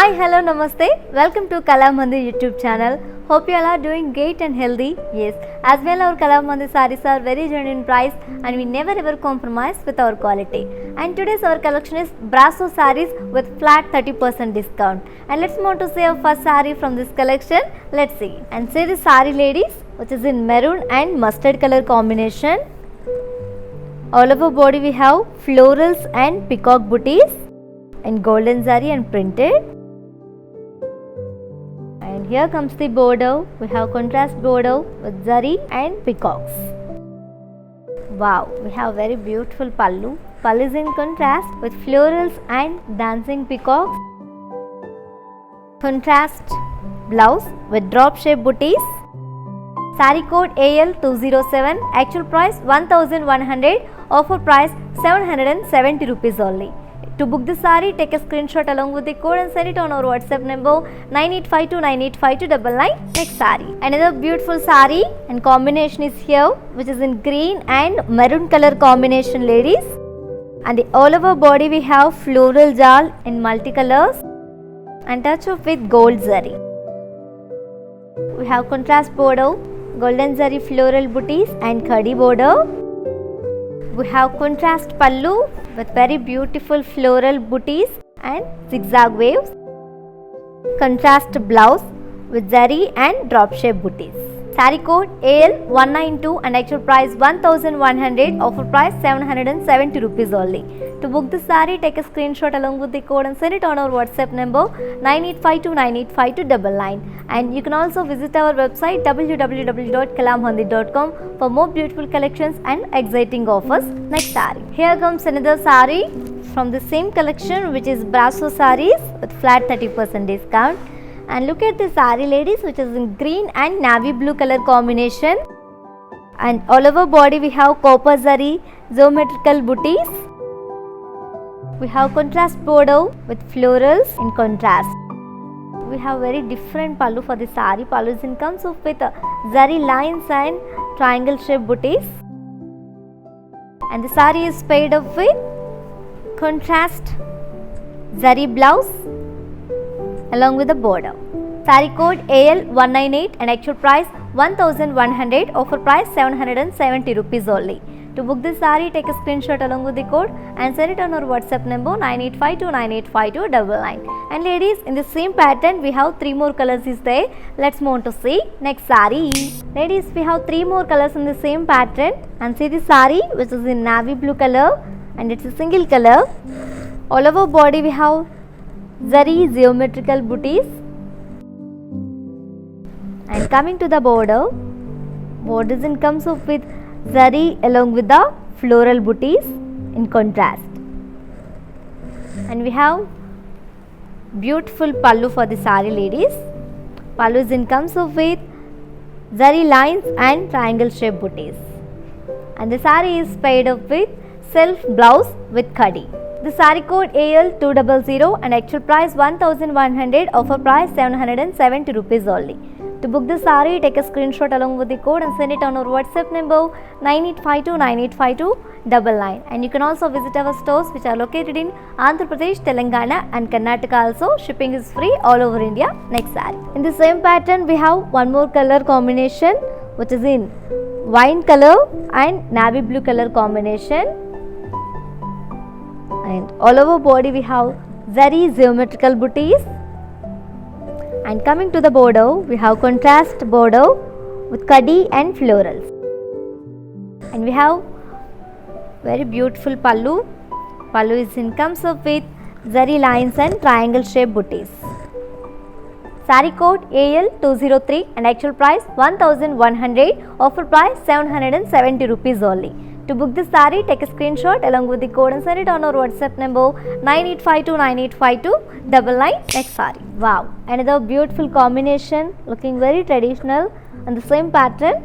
Hi, hello, namaste. Welcome to Kala Mandir YouTube channel. Hope you all are doing great and healthy. Yes, as well our Kala Mandir sarees are very genuine price and we never ever compromise with our quality. And today's our collection is Brasso sarees with flat 30% discount. And let's move to see our first saree from this collection. Let's see. And see the saree ladies, which is in maroon and mustard color combination. All over body we have florals and peacock booties and golden zari and printed. And here comes the border. We have contrast border with zari and peacocks. Wow, we have very beautiful pallu. Pallu is in contrast with florals and dancing peacocks. Contrast blouse with drop shape booties. Saree code AL207, actual price 1100, offer price 770 rupees only. To book the saree, take a screenshot along with the code and send it on our WhatsApp number 9852985299. Next saree. Another beautiful saree and combination is here, which is in green and maroon color combination, ladies. And the all over body we have floral jal in multicolors and touch of with gold zari. We have contrast border, golden zari floral booties and khadi border. We have contrast pallu with very beautiful floral booties and zigzag waves. Contrast blouse with zari and drop shape booties. Saree code AL192 and actual price 1100, offer price 770 rupees only. To book the saree, take a screenshot along with the code and send it on our WhatsApp number 9852985299. And you can also visit our website www.kalamandir.com for more beautiful collections and exciting offers. Next saree. Here comes another saree from the same collection, which is Brasso sarees with flat 30% discount. And look at the saree, ladies, which is in green and navy blue color combination. And all over body we have copper zari geometrical booties. We have contrast border with florals in contrast. We have very different pallu for the saree. Pallu is in comes with zari lines and triangle shape booties. And the saree is paired up with contrast zari blouse along with the border. Saree code AL198 and actual price 1100, offer price 770 rupees only. To book this saree, take a screenshot along with the code and send it on our WhatsApp number 9852985299. And ladies, in the same pattern we have 3 more colors is there. Let's move on to see next saree. Ladies, we have 3 more colors in the same pattern. And see the saree, which is in navy blue color and it's a single color. All over body we have zari geometrical booties. And coming to the border, borders in comes up with zari along with the floral booties in contrast. And we have beautiful pallu for the saree, ladies. Pallu is in comes up with zari lines and triangle shape booties. And the saree is paired up with self blouse with khadi. The saree code AL200 and actual price 1100, offer price 770 rupees only. To book the saree, take a screenshot along with the code and send it on our WhatsApp number 9852985299. And you can also visit our stores, which are located in Andhra Pradesh, Telangana and Karnataka also. Shipping is free all over India. Next saree. In the same pattern, we have one more color combination, which is in wine color and navy blue color combination. And all over body we have zari geometrical booties. And coming to the border, we have contrast border with khadi and florals. And we have very beautiful pallu. Pallu is in comes up with zari lines and triangle shape booties. Saree code AL203 and actual price 1100, offer price 770 rupees only. To book this saree, take a screenshot along with the code and send it on our WhatsApp number 9852985299. Next saree. Wow, another beautiful combination, looking very traditional and the same pattern,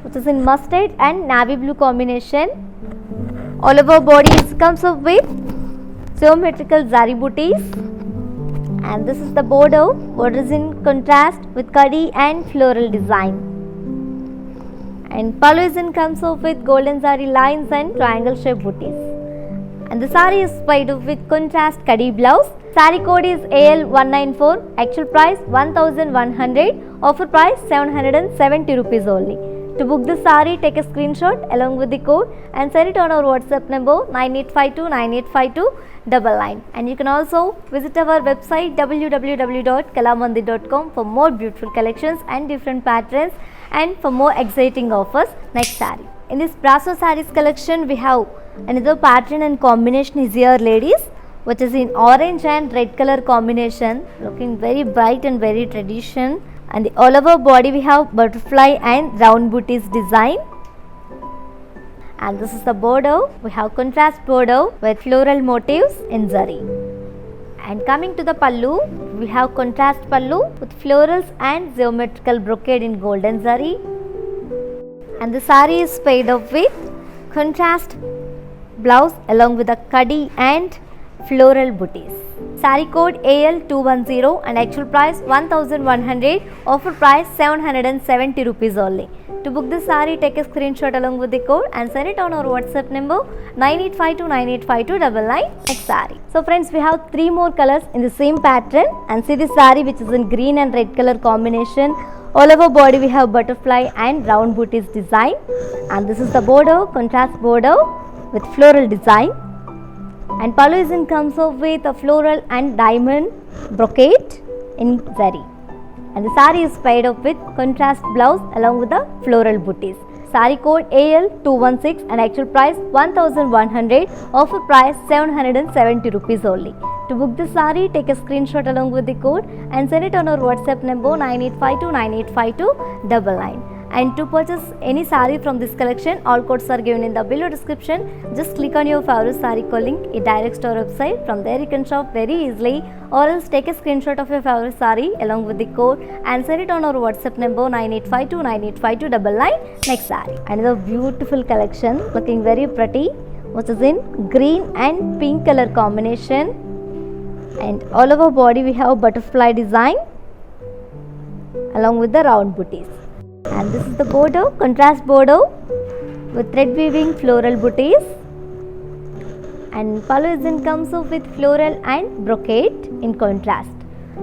which is in mustard and navy blue combination. All over body comes up with geometrical zari booties. And this is the border. Border is in contrast with khadi and floral design. And pallu is in comes up with golden zari lines and triangle shape booties. and the saree is made with contrast kadhi blouse. Saree code is AL194, actual price 1100, offer price 770 rupees only. To book the saree, take a screenshot along with the code and send it on our WhatsApp number 9852985299. And you can also visit our website www.kalamandir.com for more beautiful collections and different patterns and for more exciting offers. Next saree. In this Brasso sarees collection, we have another pattern and combination is here, ladies, which is in orange and red color combination, looking very bright and very tradition. And the all over body we have butterfly and round booties design. And this is the border. We have contrast border with floral motifs in zari. And coming to the pallu, we have contrast pallu with florals and geometrical brocade in golden zari. And the saree is paired up with contrast blouse along with the kadhi and floral booties. Saree code AL210 and actual price 1100, offer price 770 rupees only. To book this saree, take a screenshot along with the code and send it on our WhatsApp number 9852985299. Next saree. So friends, we have 3 more colors in the same pattern, and see this saree which is in green and red color combination. All over body we have butterfly and round booties design, and this is the border, contrast border with floral design. And pallu comes off with a floral and diamond brocade in zari. And the saree is paired up with contrast blouse along with the floral booties. Saree code AL216 and actual price 1100, offer price 770 rupees only. To book this saree, take a screenshot along with the code and send it on our WhatsApp number 9852985299. And to purchase any saree from this collection, all codes are given in the below description. Just click on your favorite saree code link, it directs to our website. From there you can shop very easily, or else take a screenshot of your favorite saree along with the code and send it on our WhatsApp number 9852985299. Next saree, another beautiful collection looking very pretty, which is in green and pink color combination. And all over body we have butterfly design along with the round booties. And this is the border, contrast border with thread weaving floral booties. And pallu comes off with floral and brocade in contrast.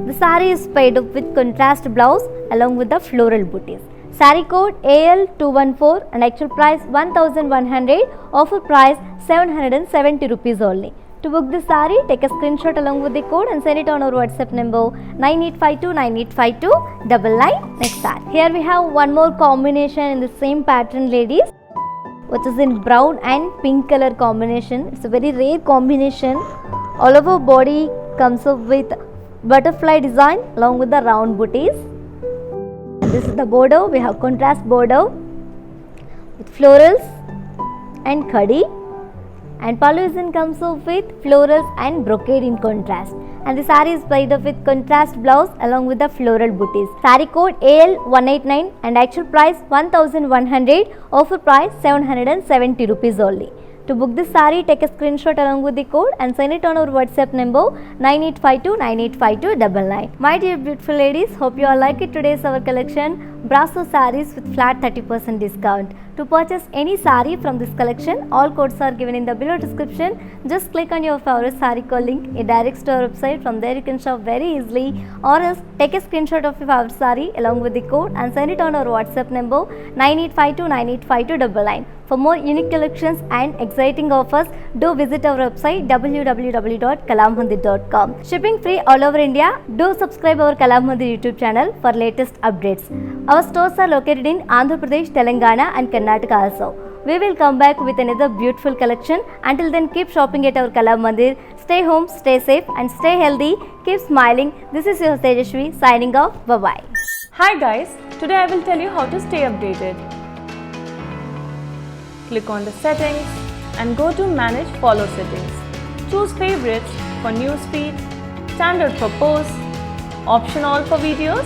The saree is paired up with contrast blouse along with the floral booties. Saree code AL214 and actual price 1100, offer price 770 rupees only. To book this saree, take a screenshot along with the code and send it on our WhatsApp number 9852985299. Next saree. Here we have one more combination in the same pattern, ladies, which is in brown and pink color combination. It's a very rare combination. All over body comes up with butterfly design along with the round booties. And this is the border. We have contrast border with florals and khadi. And pallu comes off with florals and brocade in contrast. And the saree is played up with contrast blouse along with the floral booties. Saree code AL189 and actual price 1100, offer price 770 rupees only. To book this saree, take a screenshot along with the code and send it on our WhatsApp number 9852985299. My dear beautiful ladies, hope you all like it. Today's our collection, Brasso sarees with flat 30% discount. To purchase any saree from this collection, all codes are given in the below description. Just click on your favorite saree code link, it directs to our website. From there you can shop very easily, or else take a screenshot of your favorite saree along with the code and send it on our WhatsApp number 9852985299. For more unique collections and exciting offers, do visit our website www.kalamandir.com. Shipping free all over India. Do subscribe our Kalamandir YouTube channel for latest updates. Our stores are located in Andhra Pradesh, Telangana and Karnataka also. We will come back with another beautiful collection. Until then, keep shopping at our Kalamandir. Stay home, stay safe and stay healthy. Keep smiling. This is your Tejashwi signing off. Bye-bye. Hi guys, today I will tell you how to stay updated. Click on the settings and go to manage follow settings. Choose favorites for newsfeed, standard for posts, option all for videos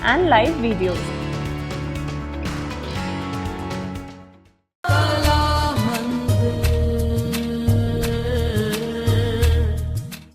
and live videos.